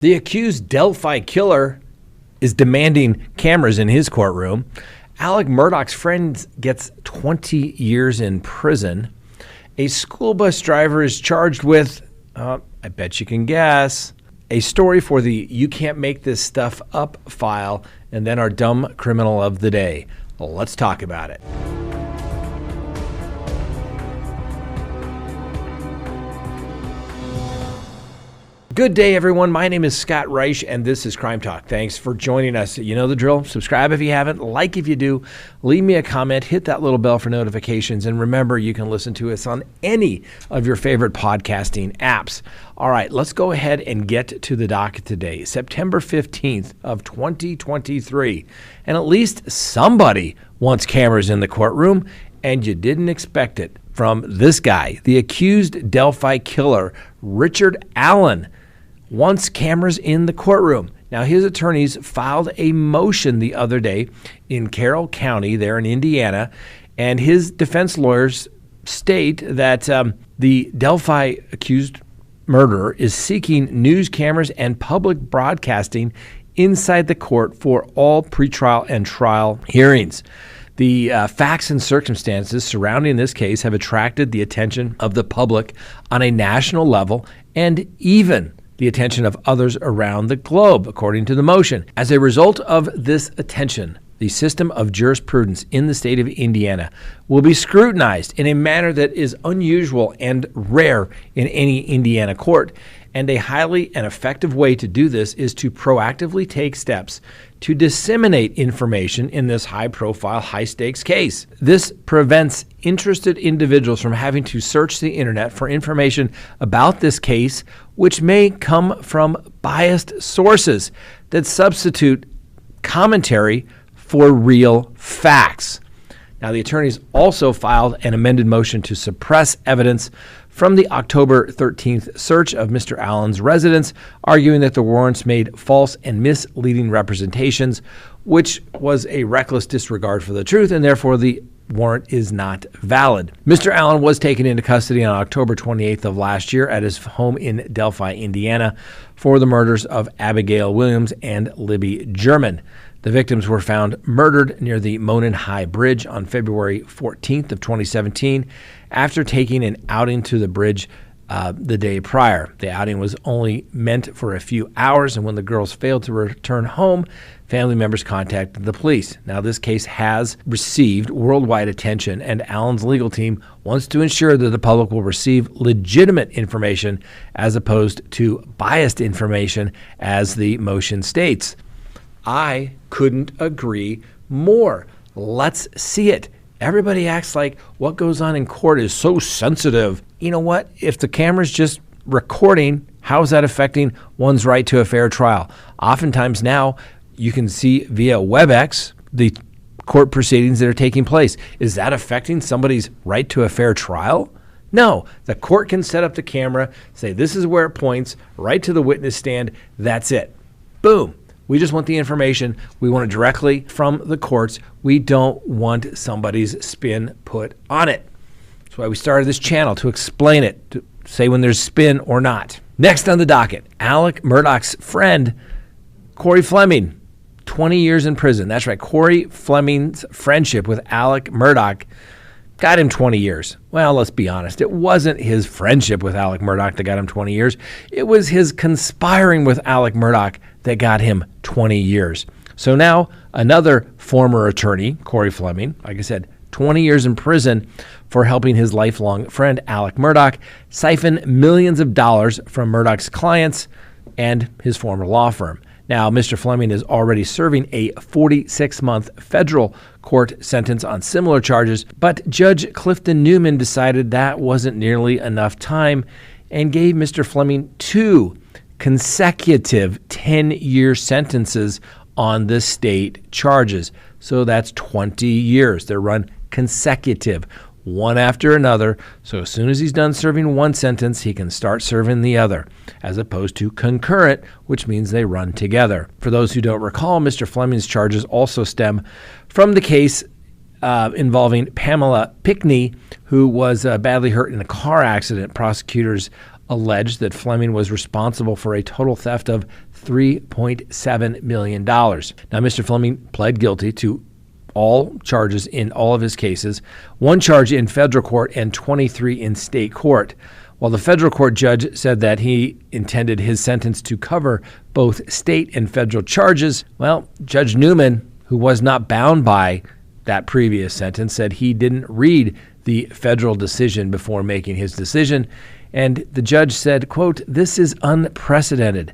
The accused Delphi Killer is demanding cameras in his courtroom. Alec Murdaugh's friend gets 20 years in prison. A school bus driver is charged with, I bet you can guess, a story for the You Can't Make This Stuff Up file, and then our dumb criminal of the day. Let's talk about it. Good day, everyone. My name is Scott Reich, and this is Crime Talk. Thanks for joining us. You know the drill. Subscribe if you haven't. Like if you do. Leave me a comment. Hit that little bell for notifications. And remember, you can listen to us on any of your favorite podcasting apps. All right, let's go ahead and get to the docket today. September 15th of 2023. And at least somebody wants cameras in the courtroom, and you didn't expect it from this guy. The accused Delphi Killer, Richard Allen, wants cameras in the courtroom. Now, his attorneys filed a motion the other day in Carroll County there in Indiana, and his defense lawyers state that the Delphi accused murderer is seeking news cameras and public broadcasting inside the court for all pretrial and trial hearings. The facts and circumstances surrounding this case have attracted the attention of the public on a national level and even the attention of others around the globe, according to the motion. As a result of this attention, the system of jurisprudence in the state of Indiana will be scrutinized in a manner that is unusual and rare in any Indiana court. And a highly and effective way to do this is to proactively take steps to disseminate information in this high-profile, high-stakes case. This prevents interested individuals from having to search the internet for information about this case, which may come from biased sources that substitute commentary for real facts. Now, the attorneys also filed an amended motion to suppress evidence from the October 13th search of Mr. Allen's residence, arguing that the warrants made false and misleading representations, which was a reckless disregard for the truth, and therefore the warrant is not valid. Mr. Allen was taken into custody on October 28th of last year at his home in Delphi, Indiana, for the murders of Abigail Williams and Libby German. The victims were found murdered near the Monon High Bridge on February 14th of 2017 after taking an outing to the bridge the day prior. The outing was only meant for a few hours, and when the girls failed to return home, family members contacted the police. Now, this case has received worldwide attention, and Allen's legal team wants to ensure that the public will receive legitimate information as opposed to biased information, as the motion states. I couldn't agree more. Let's see it. Everybody acts like what goes on in court is so sensitive. You know what? If the camera's just recording, how is that affecting one's right to a fair trial? Oftentimes now, you can see via WebEx the court proceedings that are taking place. Is that affecting somebody's right to a fair trial? No. The court can set up the camera, say this is where it points, right to the witness stand. That's it. Boom. We just want the information. We want it directly from the courts. We don't want somebody's spin put on it. That's why we started this channel, to explain it, to say when there's spin or not. Next on the docket, Alec Murdaugh's friend, Corey Fleming, 20 years in prison. That's right. Corey Fleming's friendship with Alec Murdaugh got him 20 years. Well, let's be honest. It wasn't his friendship with Alec Murdaugh that got him 20 years. It was his conspiring with Alec Murdaugh that got him 20 years. So now another former attorney, Corey Fleming, like I said, 20 years in prison for helping his lifelong friend Alec Murdaugh siphon millions of dollars from Murdaugh's clients and his former law firm. Now, Mr. Fleming is already serving a 46-month federal court sentence on similar charges, but Judge Clifton Newman decided that wasn't nearly enough time and gave Mr. Fleming 2 consecutive 10-year sentences on the state charges. So that's 20 years. They're run consecutive, one after another. So as soon as he's done serving one sentence, he can start serving the other, as opposed to concurrent, which means they run together. For those who don't recall, Mr. Fleming's charges also stem from the case involving Pamela Pickney, who was badly hurt in a car accident. Prosecutors alleged that Fleming was responsible for a total theft of $3.7 million. Now, Mr. Fleming pled guilty to all charges in all of his cases, 1 charge in federal court and 23 in state court. While the federal court judge said that he intended his sentence to cover both state and federal charges, well, Judge Newman, who was not bound by that previous sentence, said he didn't read the federal decision before making his decision. And the judge said, quote, "This is unprecedented.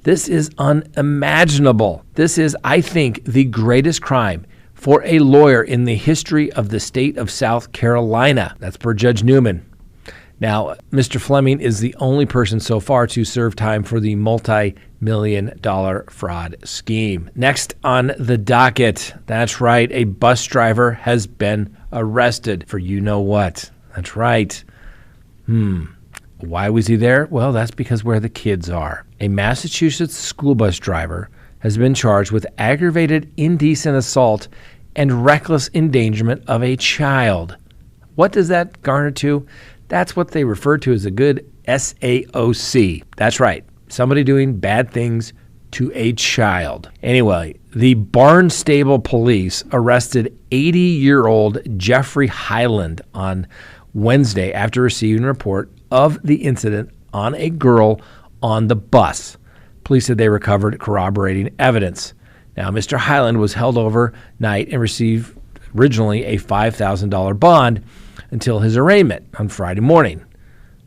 This is unimaginable. This is, I think, the greatest crime for a lawyer in the history of the state of South Carolina." That's per Judge Newman. Now, Mr. Fleming is the only person so far to serve time for the multi-million-dollar fraud scheme. Next on the docket, that's right, a bus driver has been arrested for you know what. That's right. Why was he there? Well, that's because where the kids are. A Massachusetts school bus driver has been charged with aggravated indecent assault and reckless endangerment of a child. What does that garner to? That's what they refer to as a good SAOC. That's right. Somebody doing bad things to a child. Anyway, the Barnstable police arrested 80-year-old Jeffrey Highland on Wednesday after receiving a report of the incident on a girl on the bus. Police said they recovered corroborating evidence. Now, Mr. Highland was held overnight and received originally a $5,000 bond until his arraignment on Friday morning,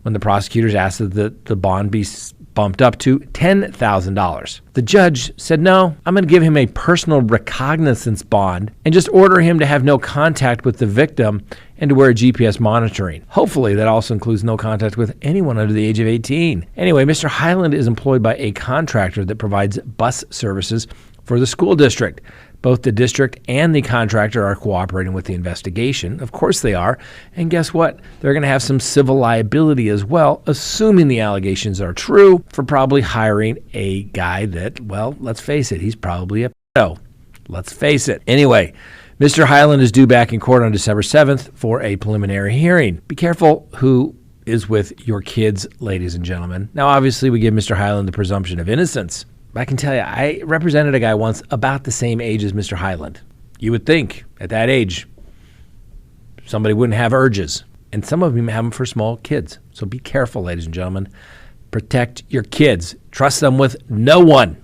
when the prosecutors asked that the bond be bumped up to $10,000. The judge said, no, I'm going to give him a personal recognizance bond and just order him to have no contact with the victim and to wear GPS monitoring. Hopefully, that also includes no contact with anyone under the age of 18. Anyway, Mr. Highland is employed by a contractor that provides bus services for the school district. Both the district and the contractor are cooperating with the investigation. Of course they are. And guess what? They're going to have some civil liability as well, assuming the allegations are true, for probably hiring a guy that, well, let's face it, he's probably a pedo. Let's face it. Anyway, Mr. Highland is due back in court on December 7th for a preliminary hearing. Be careful who is with your kids, ladies and gentlemen. Now, obviously, we give Mr. Highland the presumption of innocence. I can tell you, I represented a guy once about the same age as Mr. Highland. You would think at that age, somebody wouldn't have urges. And some of them have them for small kids. So be careful, ladies and gentlemen. Protect your kids. Trust them with no one.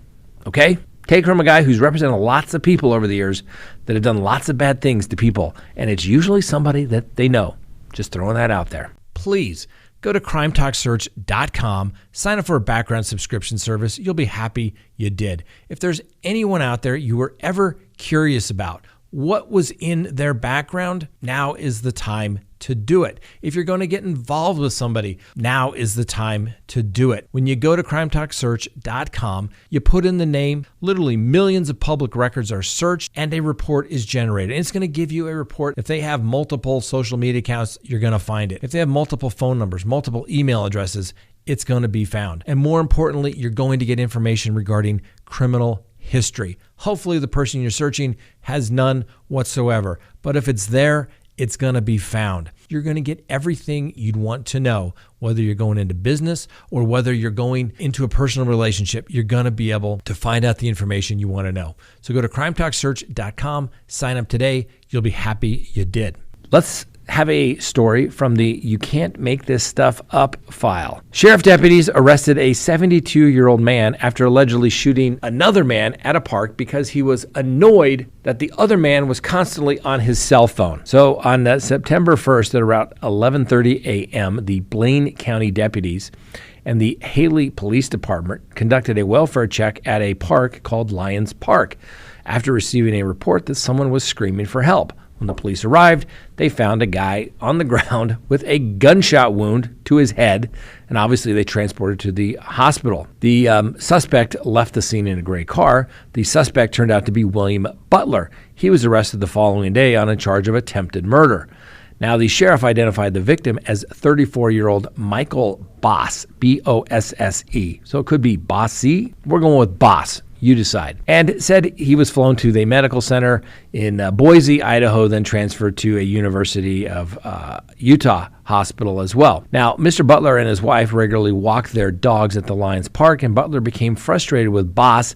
Okay? Take from a guy who's represented lots of people over the years that have done lots of bad things to people. And it's usually somebody that they know. Just throwing that out there. Please go to crimetalksearch.com, sign up for a background subscription service. You'll be happy you did. If there's anyone out there you were ever curious about what was in their background, now is the time to do it. If you're going to get involved with somebody, now is the time to do it. When you go to crimetalksearch.com, you put in the name, literally millions of public records are searched and a report is generated. And it's going to give you a report. If they have multiple social media accounts, you're going to find it. If they have multiple phone numbers, multiple email addresses, it's going to be found. And more importantly, you're going to get information regarding criminal history. Hopefully the person you're searching has none whatsoever. But if it's there, it's going to be found. You're going to get everything you'd want to know, whether you're going into business or whether you're going into a personal relationship. You're going to be able to find out the information you want to know. So go to crimetalksearch.com, sign up today. You'll be happy you did. Let's have a story from the You Can't Make This Stuff Up file. Sheriff deputies arrested a 72-year-old man after allegedly shooting another man at a park because he was annoyed that the other man was constantly on his cell phone. So on September 1st at around 11:30 a.m., the Blaine County deputies and the Haley Police Department conducted a welfare check at a park called Lions Park after receiving a report that someone was screaming for help. When the police arrived, they found a guy on the ground with a gunshot wound to his head, and obviously they transported to the hospital. The suspect left the scene in a gray car. The suspect turned out to be William Butler. He was arrested the following day on a charge of attempted murder. Now, the sheriff identified the victim as 34-year-old Michael Bosse, B-O-S-S-E. So it could be Bosse. We're going with Bosse. You decide. And said he was flown to the medical center in Boise, Idaho, then transferred to a University of Utah hospital as well. Now, Mr. Butler and his wife regularly walked their dogs at the Lions Park, and Butler became frustrated with Boss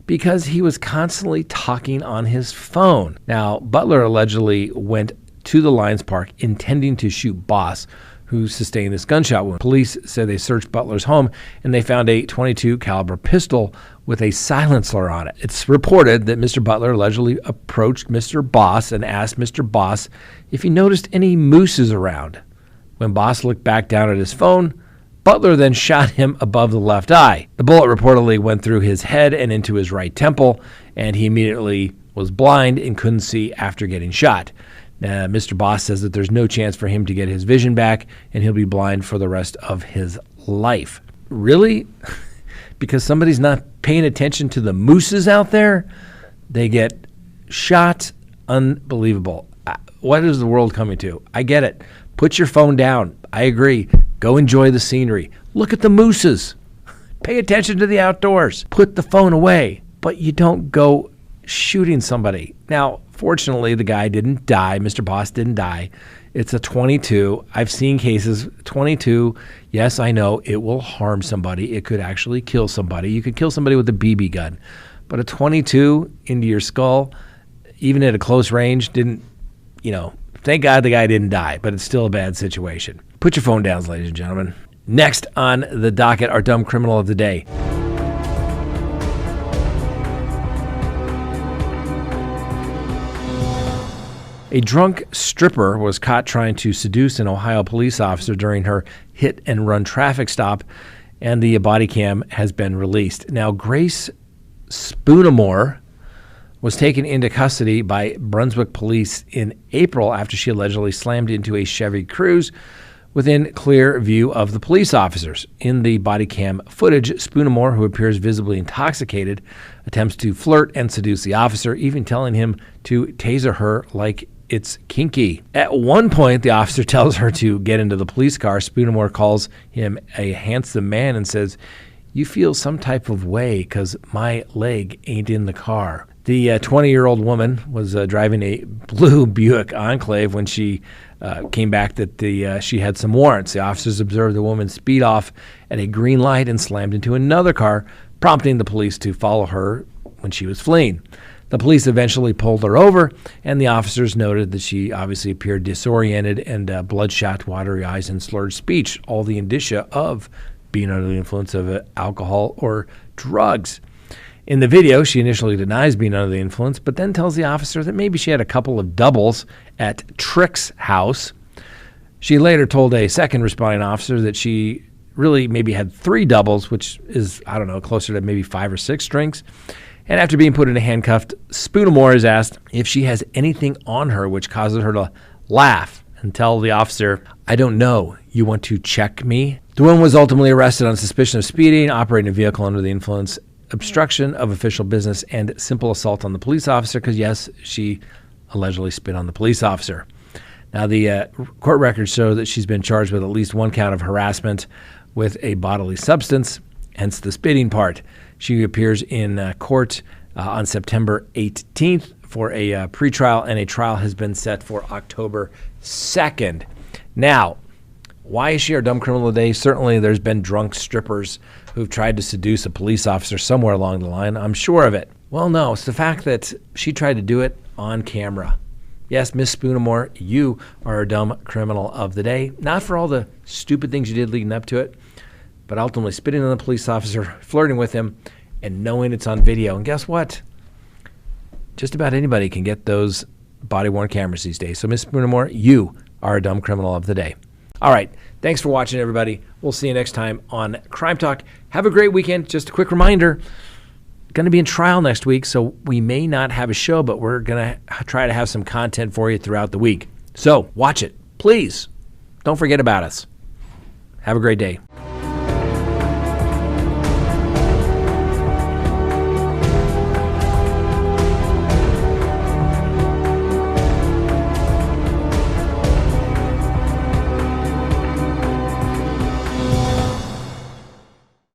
because he was constantly talking on his phone. Now, Butler allegedly went to the Lions Park intending to shoot Boss, who sustained this gunshot wound. Police said they searched Butler's home and they found a .22 caliber pistol with a silencer on it. It's reported that Mr. Butler allegedly approached Mr. Boss and asked Mr. Boss if he noticed any mooses around. When Boss looked back down at his phone, Butler then shot him above the left eye. The bullet reportedly went through his head and into his right temple, and he immediately was blind and couldn't see after getting shot. Mr. Boss says that there's no chance for him to get his vision back, and he'll be blind for the rest of his life. Really? Because somebody's not paying attention to the mooses out there, they get shot? Unbelievable. What is the world coming to? I get it. Put your phone down. I agree. Go enjoy the scenery. Look at the mooses. Pay attention to the outdoors. Put the phone away. But you don't go shooting somebody. Now, fortunately, the guy didn't die. Mr. Boss didn't die. It's a .22. I've seen cases. .22, yes, I know, it will harm somebody. It could actually kill somebody. You could kill somebody with a BB gun. But a .22 into your skull, even at a close range, didn't, thank God the guy didn't die, but it's still a bad situation. Put your phone down, ladies and gentlemen. Next on the docket, our dumb criminal of the day. A drunk stripper was caught trying to seduce an Ohio police officer during her hit-and-run traffic stop, and the body cam has been released. Now, Grace Spoonamore was taken into custody by Brunswick police in April after she allegedly slammed into a Chevy Cruze within clear view of the police officers. In the body cam footage, Spoonamore, who appears visibly intoxicated, attempts to flirt and seduce the officer, even telling him to taser her like it's kinky. At one point, the officer tells her to get into the police car. Spoonamore calls him a handsome man and says, "You feel some type of way because my leg ain't in the car." The 20-year-old woman was driving a blue Buick Enclave when she came back that she had some warrants. The officers observed the woman speed off at a green light and slammed into another car, prompting the police to follow her when she was fleeing. The police eventually pulled her over, and the officers noted that she obviously appeared disoriented and bloodshot, watery eyes, and slurred speech, all the indicia of being under the influence of alcohol or drugs. In the video, she initially denies being under the influence, but then tells the officer that maybe she had a couple of doubles at Trick's house. She later told a second responding officer that she really maybe had 3 doubles, which is, I don't know, closer to maybe 5 or 6 drinks. And after being put into handcuffed, Spoonamore is asked if she has anything on her which causes her to laugh and tell the officer, "I don't know. You want to check me?" The woman was ultimately arrested on suspicion of speeding, operating a vehicle under the influence, obstruction of official business, and simple assault on the police officer because, yes, she allegedly spit on the police officer. Now, the court records show that she's been charged with at least 1 count of harassment with a bodily substance, hence the spitting part. She appears in court on September 18th for a pretrial, and a trial has been set for October 2nd. Now, why is she our dumb criminal today? Certainly there's been drunk strippers who've tried to seduce a police officer somewhere along the line. I'm sure of it. Well, no, it's the fact that she tried to do it on camera. Yes, Miss Spoonamore, you are a dumb criminal of the day. Not for all the stupid things you did leading up to it, but ultimately spitting on the police officer, flirting with him, and knowing it's on video. And guess what? Just about anybody can get those body-worn cameras these days. So, Miss Murdaugh, you are a dumb criminal of the day. All right. Thanks for watching, everybody. We'll see you next time on Crime Talk. Have a great weekend. Just a quick reminder, going to be in trial next week, so we may not have a show, but we're going to try to have some content for you throughout the week. So watch it. Please don't forget about us. Have a great day.